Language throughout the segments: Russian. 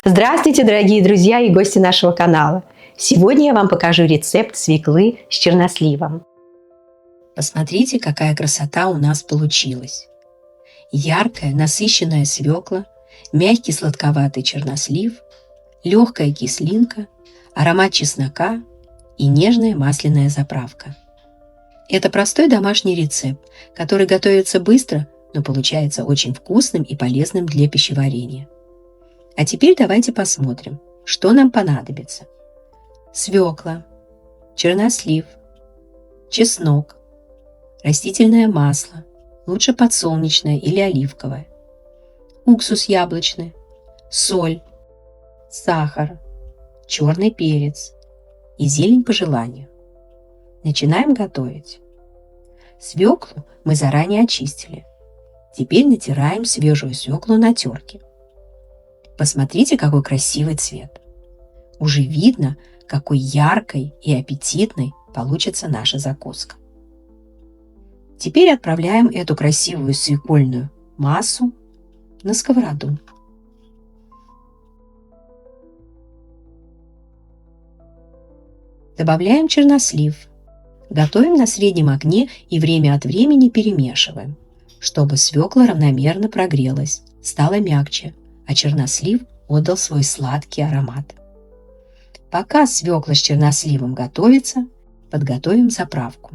Здравствуйте, дорогие друзья и гости нашего канала! Сегодня я вам покажу рецепт свеклы с черносливом. Посмотрите, какая красота у нас получилась. Яркая, насыщенная свекла, мягкий сладковатый чернослив, легкая кислинка, аромат чеснока и нежная масляная заправка. Это простой домашний рецепт, который готовится быстро, но получается очень вкусным и полезным для пищеварения. А теперь давайте посмотрим, что нам понадобится. Свекла, чернослив, чеснок, растительное масло, лучше подсолнечное или оливковое, уксус яблочный, соль, сахар, черный перец и зелень по желанию. Начинаем готовить. Свеклу мы заранее очистили. Теперь натираем свежую свеклу на терке. Посмотрите, какой красивый цвет. Уже видно, какой яркой и аппетитной получится наша закуска. Теперь отправляем эту красивую свекольную массу на сковороду. Добавляем чернослив. Готовим на среднем огне и время от времени перемешиваем, чтобы свекла равномерно прогрелась, стала мягче, а чернослив отдал свой сладкий аромат. Пока свекла с черносливом готовится, подготовим заправку.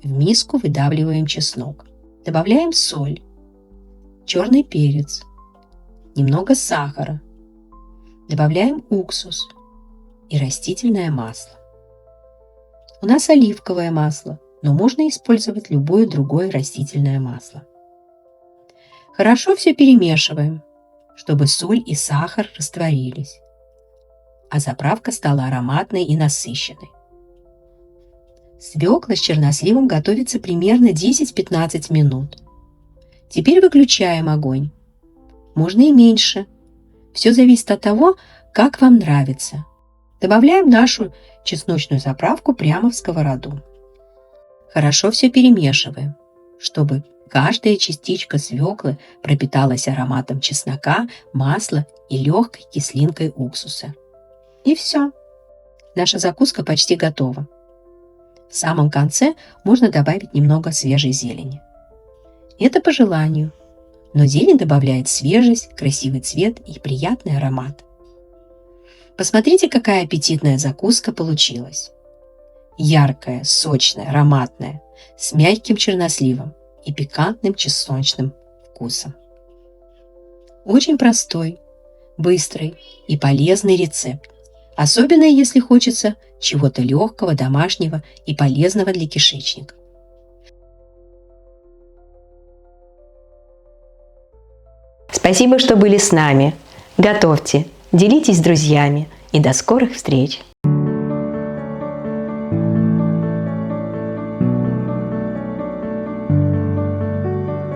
В миску выдавливаем чеснок. Добавляем соль, черный перец, немного сахара. Добавляем уксус и растительное масло. У нас оливковое масло, но можно использовать любое другое растительное масло. Хорошо все перемешиваем, чтобы соль и сахар растворились, а заправка стала ароматной и насыщенной. Свекла с черносливом готовится примерно 10-15 минут. Теперь выключаем огонь. Можно и меньше. Все зависит от того, как вам нравится. Добавляем нашу чесночную заправку прямо в сковороду. Хорошо все перемешиваем, чтобы каждая частичка свеклы пропиталась ароматом чеснока, масла и легкой кислинкой уксуса. И все. Наша закуска почти готова. В самом конце можно добавить немного свежей зелени. Это по желанию, но зелень добавляет свежесть, красивый цвет и приятный аромат. Посмотрите, какая аппетитная закуска получилась. Яркая, сочная, ароматная, с мягким черносливом и пикантным чесночным вкусом. Очень простой, быстрый и полезный рецепт, особенно если хочется чего-то легкого, домашнего и полезного для кишечника. Спасибо, что были с нами. Готовьте, делитесь с друзьями и до скорых встреч!